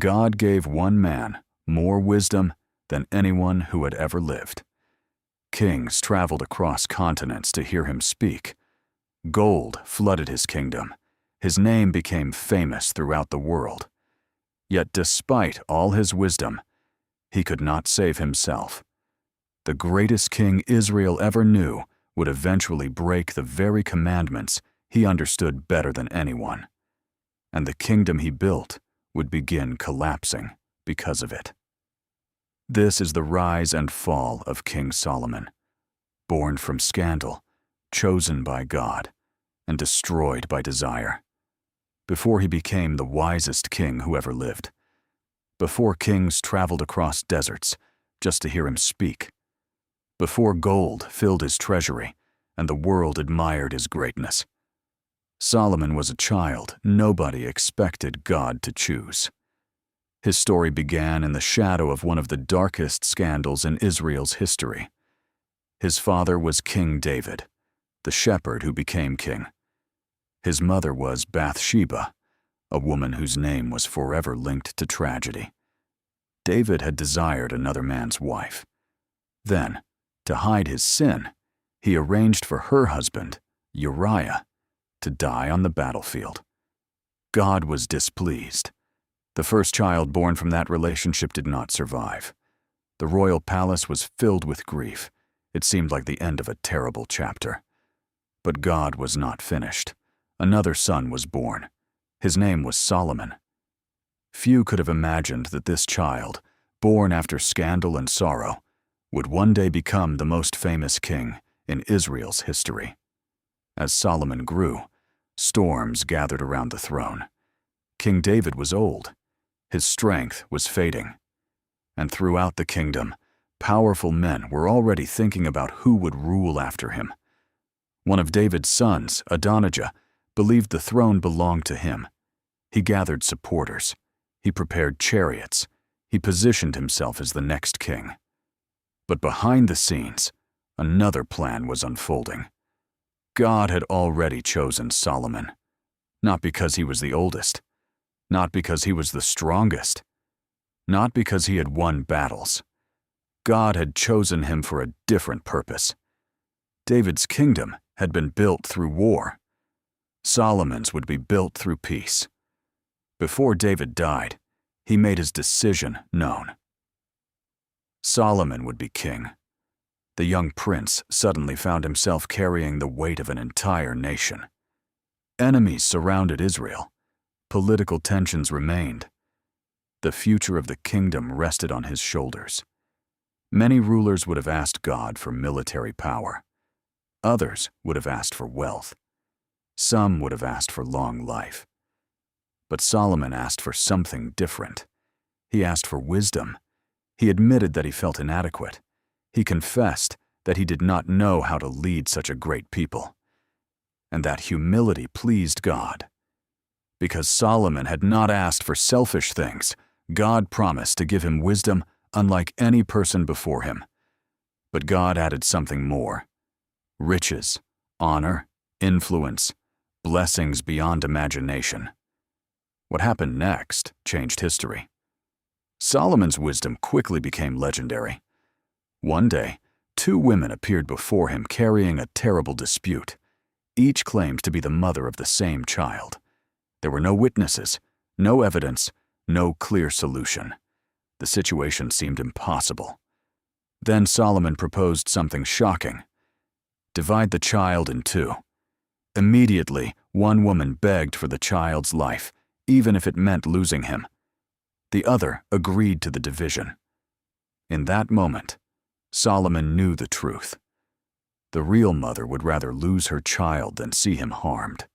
God gave one man more wisdom than anyone who had ever lived. Kings traveled across continents to hear him speak. Gold flooded his kingdom. His name became famous throughout the world. Yet despite all his wisdom, he could not save himself. The greatest king Israel ever knew would eventually break the very commandments he understood better than anyone. And the kingdom he built would begin collapsing because of it. This is the rise and fall of King Solomon, born from scandal, chosen by God, and destroyed by desire. Before he became the wisest king who ever lived. Before kings traveled across deserts just to hear him speak. Before gold filled his treasury and the world admired his greatness. Solomon was a child nobody expected God to choose. His story began in the shadow of one of the darkest scandals in Israel's history. His father was King David, the shepherd who became king. His mother was Bathsheba, a woman whose name was forever linked to tragedy. David had desired another man's wife. Then, to hide his sin, he arranged for her husband, Uriah, to die on the battlefield. God was displeased. The first child born from that relationship did not survive. The royal palace was filled with grief. It seemed like the end of a terrible chapter. But God was not finished. Another son was born. His name was Solomon. Few could have imagined that this child, born after scandal and sorrow, would one day become the most famous king in Israel's history. As Solomon grew, storms gathered around the throne. King David was old. His strength was fading. And throughout the kingdom, powerful men were already thinking about who would rule after him. One of David's sons, Adonijah, believed the throne belonged to him. He gathered supporters. He prepared chariots. He positioned himself as the next king. But behind the scenes, another plan was unfolding. God had already chosen Solomon, not because he was the oldest, not because he was the strongest, not because he had won battles. God had chosen him for a different purpose. David's kingdom had been built through war. Solomon's would be built through peace. Before David died, he made his decision known. Solomon would be king. The young prince suddenly found himself carrying the weight of an entire nation. Enemies surrounded Israel. Political tensions remained. The future of the kingdom rested on his shoulders. Many rulers would have asked God for military power. Others would have asked for wealth. Some would have asked for long life. But Solomon asked for something different. He asked for wisdom. He admitted that he felt inadequate. He confessed that he did not know how to lead such a great people. And that humility pleased God. Because Solomon had not asked for selfish things, God promised to give him wisdom unlike any person before him. But God added something more: riches, honor, influence, blessings beyond imagination. What happened next changed history. Solomon's wisdom quickly became legendary. One day, two women appeared before him carrying a terrible dispute. Each claimed to be the mother of the same child. There were no witnesses, no evidence, no clear solution. The situation seemed impossible. Then Solomon proposed something shocking. Divide the child in two. Immediately, one woman begged for the child's life, even if it meant losing him. The other agreed to the division. In that moment, Solomon knew the truth. The real mother would rather lose her child than see him harmed.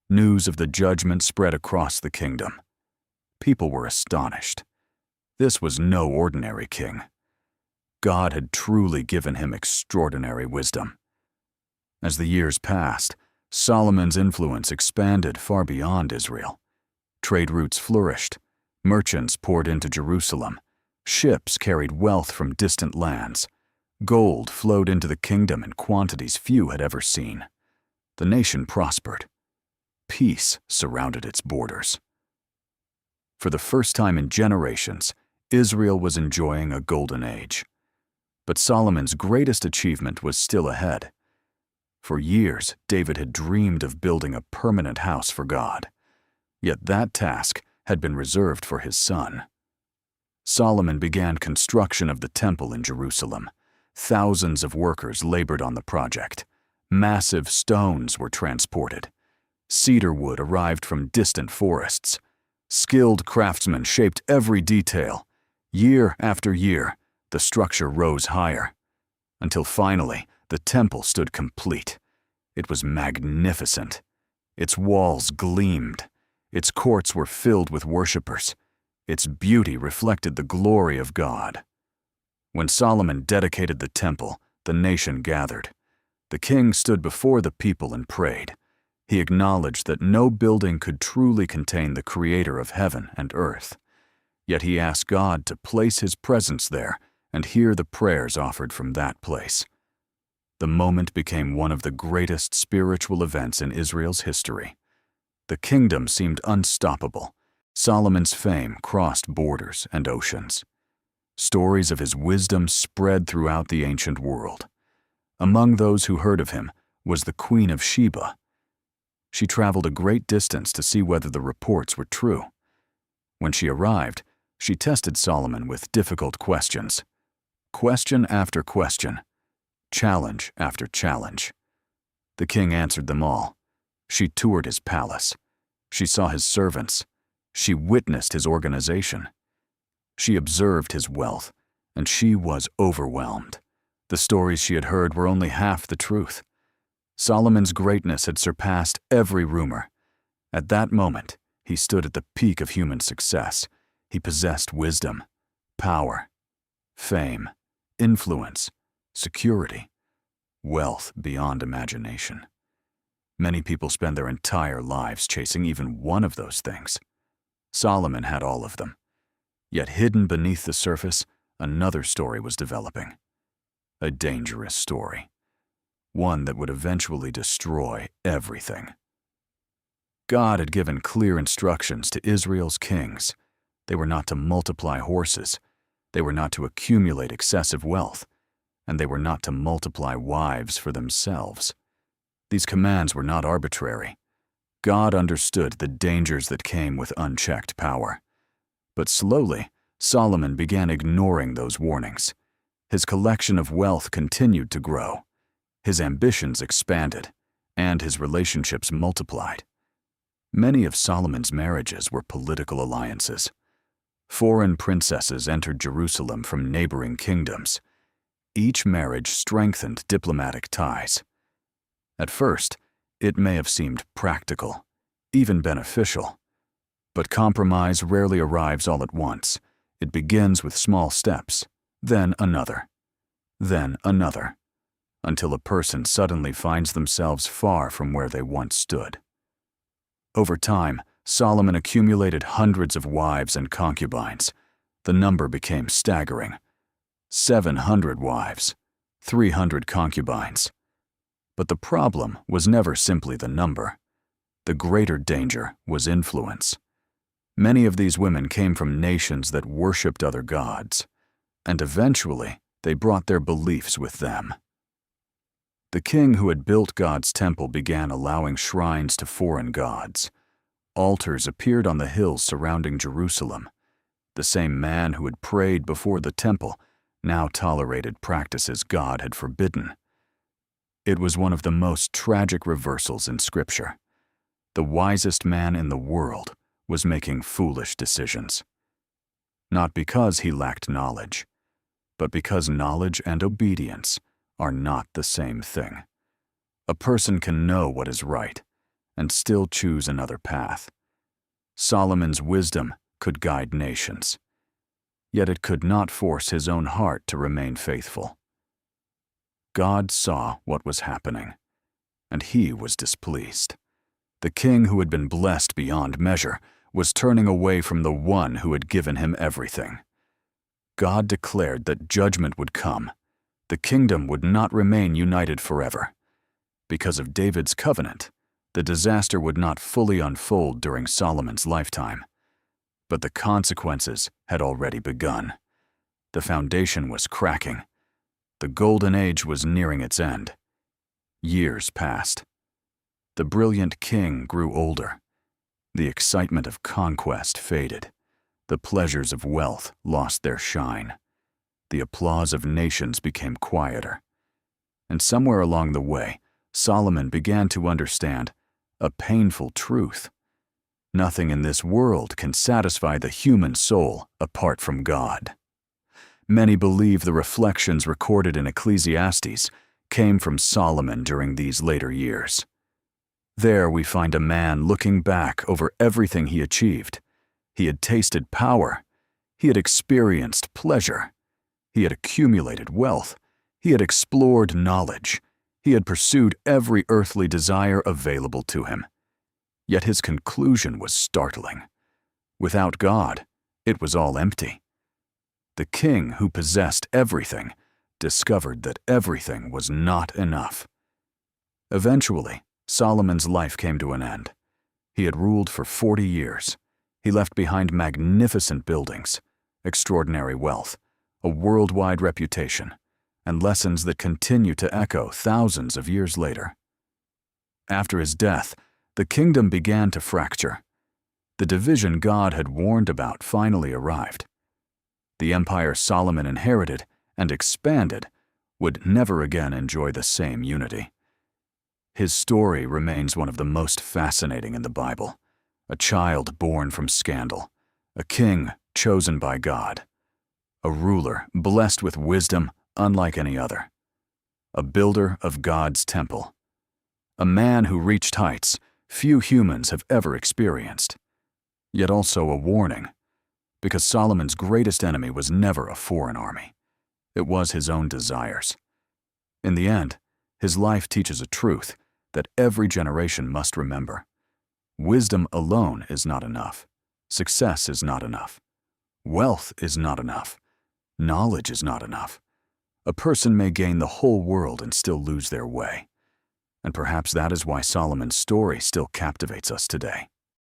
News of the judgment spread across the kingdom. People were astonished. This was no ordinary king. God had truly given him extraordinary wisdom. As the years passed, Solomon's influence expanded far beyond Israel. Trade routes flourished. Merchants poured into Jerusalem. Ships carried wealth from distant lands. Gold flowed into the kingdom in quantities few had ever seen. The nation prospered. Peace surrounded its borders. For the first time in generations, Israel was enjoying a golden age. But Solomon's greatest achievement was still ahead. For years, David had dreamed of building a permanent house for God. Yet that task had been reserved for his son. Solomon began construction of the temple in Jerusalem. Thousands of workers labored on the project. Massive stones were transported. Cedar wood arrived from distant forests. Skilled craftsmen shaped every detail. Year after year, the structure rose higher, until finally the temple stood complete. It was magnificent. Its walls gleamed. Its courts were filled with worshipers. Its beauty reflected the glory of God. When Solomon dedicated the temple, the nation gathered. The king stood before the people and prayed. He acknowledged that no building could truly contain the Creator of heaven and earth. Yet he asked God to place His presence there and hear the prayers offered from that place. The moment became one of the greatest spiritual events in Israel's history. The kingdom seemed unstoppable. Solomon's fame crossed borders and oceans. Stories of his wisdom spread throughout the ancient world. Among those who heard of him was the Queen of Sheba. She traveled a great distance to see whether the reports were true. When she arrived, she tested Solomon with difficult questions. Question after question. Challenge after challenge. The king answered them all. She toured his palace. She saw his servants. She witnessed his organization. She observed his wealth, and she was overwhelmed. The stories she had heard were only half the truth. Solomon's greatness had surpassed every rumor. At that moment, he stood at the peak of human success. He possessed wisdom, power, fame, influence, security, wealth beyond imagination. Many people spend their entire lives chasing even one of those things. Solomon had all of them. Yet hidden beneath the surface, another story was developing. A dangerous story. One that would eventually destroy everything. God had given clear instructions to Israel's kings. They were not to multiply horses. They were not to accumulate excessive wealth. And they were not to multiply wives for themselves. These commands were not arbitrary. God understood the dangers that came with unchecked power. But slowly, Solomon began ignoring those warnings. His collection of wealth continued to grow. His ambitions expanded, and his relationships multiplied. Many of Solomon's marriages were political alliances. Foreign princesses entered Jerusalem from neighboring kingdoms. Each marriage strengthened diplomatic ties. At first, it may have seemed practical, even beneficial. But compromise rarely arrives all at once. It begins with small steps, then another, until a person suddenly finds themselves far from where they once stood. Over time, Solomon accumulated hundreds of wives and concubines. The number became staggering. 700 wives, 300 concubines. But the problem was never simply the number. The greater danger was influence. Many of these women came from nations that worshipped other gods, and eventually they brought their beliefs with them. The king who had built God's temple began allowing shrines to foreign gods. Altars appeared on the hills surrounding Jerusalem. The same man who had prayed before the temple now tolerated practices God had forbidden. It was one of the most tragic reversals in Scripture. The wisest man in the world was making foolish decisions. Not because he lacked knowledge, but because knowledge and obedience are not the same thing. A person can know what is right and still choose another path. Solomon's wisdom could guide nations, yet it could not force his own heart to remain faithful. God saw what was happening, and he was displeased. The king who had been blessed beyond measure was turning away from the one who had given him everything. God declared that judgment would come. The kingdom would not remain united forever. Because of David's covenant, the disaster would not fully unfold during Solomon's lifetime. But the consequences had already begun. The foundation was cracking. The golden age was nearing its end. Years passed. The brilliant king grew older. The excitement of conquest faded. The pleasures of wealth lost their shine. The applause of nations became quieter. And somewhere along the way, Solomon began to understand a painful truth. Nothing in this world can satisfy the human soul apart from God. Many believe the reflections recorded in Ecclesiastes came from Solomon during these later years. There we find a man looking back over everything he achieved. He had tasted power. He had experienced pleasure. He had accumulated wealth. He had explored knowledge. He had pursued every earthly desire available to him. Yet his conclusion was startling. Without God, it was all empty. The king who possessed everything discovered that everything was not enough. Eventually, Solomon's life came to an end. He had ruled for 40 years. He left behind magnificent buildings, extraordinary wealth, a worldwide reputation, and lessons that continue to echo thousands of years later. After his death, the kingdom began to fracture. The division God had warned about finally arrived. The empire Solomon inherited and expanded would never again enjoy the same unity. His story remains one of the most fascinating in the Bible. A child born from scandal, a king chosen by God, a ruler blessed with wisdom unlike any other, a builder of God's temple, a man who reached heights few humans have ever experienced, yet also a warning, because Solomon's greatest enemy was never a foreign army. It was his own desires. In the end, his life teaches a truth that every generation must remember. Wisdom alone is not enough. Success is not enough. Wealth is not enough. Knowledge is not enough. A person may gain the whole world and still lose their way. And perhaps that is why Solomon's story still captivates us today.